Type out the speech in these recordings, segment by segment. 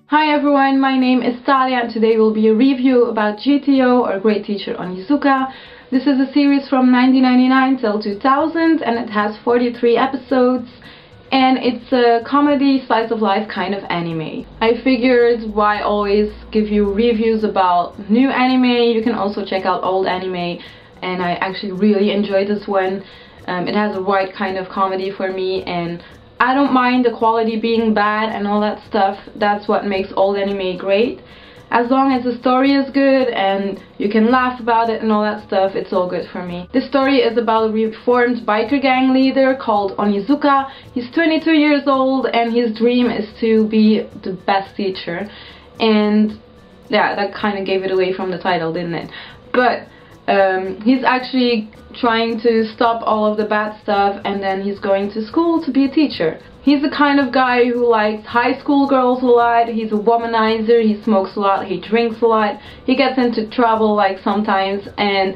Hi everyone, my name is Thalia and today will be a review about GTO or Great Teacher Onizuka. This is a series from 1999 till 2000 and it has 43 episodes and it's a comedy slice of life kind of anime. I figured why always give you reviews about new anime, you can also check out old anime, and I actually really enjoyed this one. It has a right kind of comedy for me, and I don't mind the quality being bad and all that stuff. That's what makes old anime great. As long as the story is good and you can laugh about it and all that stuff, it's all good for me. This story is about a reformed biker gang leader called Onizuka. He's 22 years old and his dream is to be the best teacher. And yeah, that kind of gave it away from the title, didn't it? But he's actually trying to stop all of the bad stuff, and then he's going to school to be a teacher. He's the kind of guy who likes high school girls a lot, he's a womanizer, he smokes a lot, he drinks a lot, he gets into trouble like sometimes, and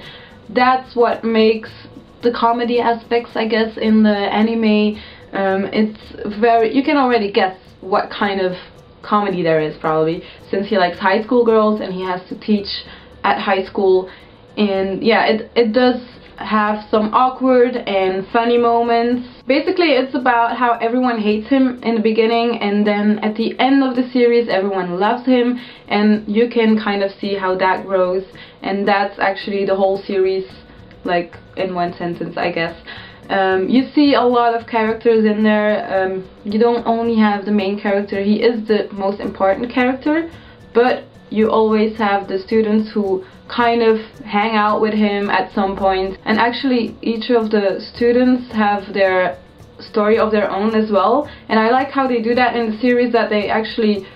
that's what makes the comedy aspects, I guess, in the anime. It's very, you can already guess what kind of comedy there is probably, since he likes high school girls and he has to teach at high school. And yeah, it does have some awkward and funny moments. Basically, it's about how everyone hates him in the beginning, and then at the end of the series everyone loves him, and you can kind of see how that grows. And that's actually the whole series, like in one sentence, I guess. You see a lot of characters in there. You don't only have the main character, he is the most important character, but you always have the students who kind of hang out with him at some point, and actually each of the students have their story of their own as well. And I like how they do that in the series, that they actually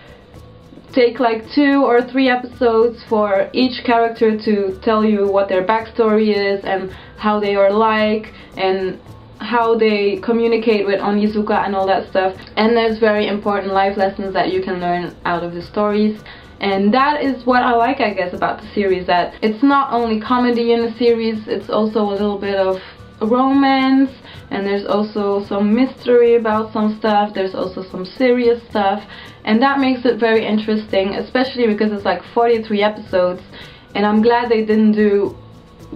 take like 2 or 3 episodes for each character to tell you what their backstory is and how they are like and how they communicate with Onizuka and all that stuff. And there's very important life lessons that you can learn out of the stories. And that is what I like, I guess, about the series, that it's not only comedy in the series, it's also a little bit of romance, and there's also some mystery about some stuff, there's also some serious stuff, and that makes it very interesting, especially because it's like 43 episodes, and I'm glad they didn't do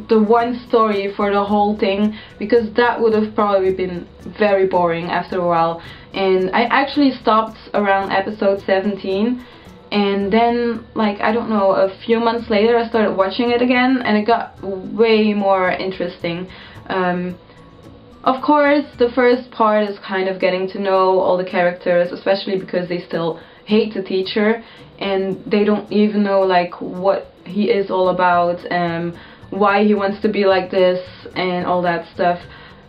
the one story for the whole thing, because that would have probably been very boring after a while. And I actually stopped around episode 17. And then, like, I don't know, a few months later I started watching it again and it got way more interesting. Of course, the first part is kind of getting to know all the characters, especially because they still hate the teacher and they don't even know like what he is all about, why he wants to be like this and all that stuff.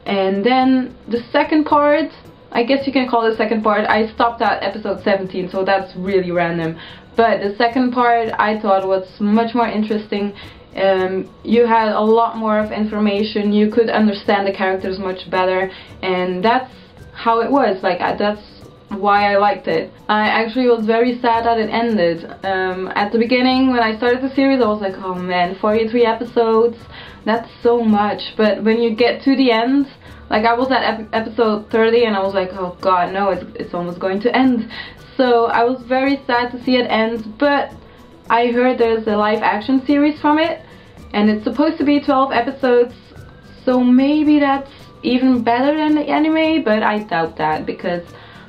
And then the second part, I guess you can call it second part, I stopped at episode 17, so that's really random. But the second part I thought was much more interesting. You had a lot more of information, you could understand the characters much better, and that's how it was. Like, that's why I liked it. I actually was very sad that it ended. At the beginning, when I started the series, I was like, oh man, 43 episodes, that's so much. But when you get to the end, like, I was at episode 30 and I was like, oh god, no, it's almost going to end. So I was very sad to see it end, but I heard there's a live action series from it, and it's supposed to be 12 episodes, so maybe that's even better than the anime, but I doubt that, because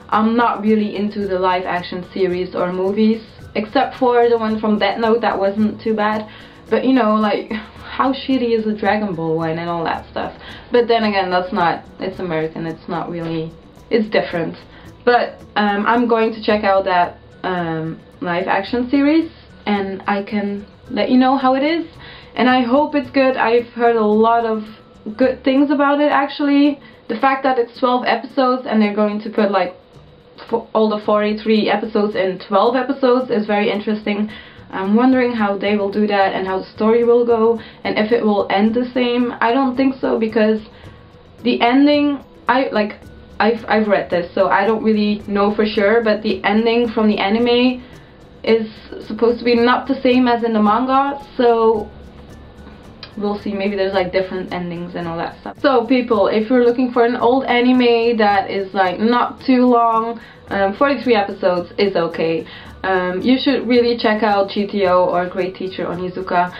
I'm not really into the live action series or movies, except for the one from Death Note, that wasn't too bad. But you know, like, how shitty is the Dragon Ball one and all that stuff. But then again, that's not, it's American, it's not really, it's different. But I'm going to check out that live action series and I can let you know how it is. And I hope it's good. I've heard a lot of good things about it, actually. The fact that it's 12 episodes and they're going to put like all the 43 episodes in 12 episodes is very interesting. I'm wondering how they will do that and how the story will go and if it will end the same. I don't think so, because the ending, I've read this, so I don't really know for sure, but the ending from the anime is supposed to be not the same as in the manga, so we'll see, maybe there's like different endings and all that stuff. So people, if you're looking for an old anime that is like not too long, 43 episodes is okay. You should really check out GTO or Great Teacher Onizuka.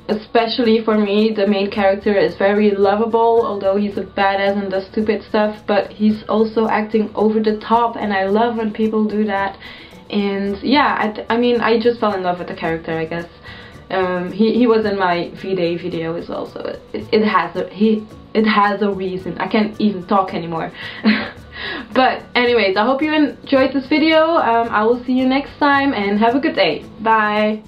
Especially for me, the main character is very lovable, although he's a badass and does stupid stuff, but he's also acting over the top, and I love when people do that. And yeah, I mean, I just fell in love with the character, I guess. He was in my V-Day video as well, so it has a reason. I can't even talk anymore. But anyways, I hope you enjoyed this video. I will see you next time, and have a good day. Bye.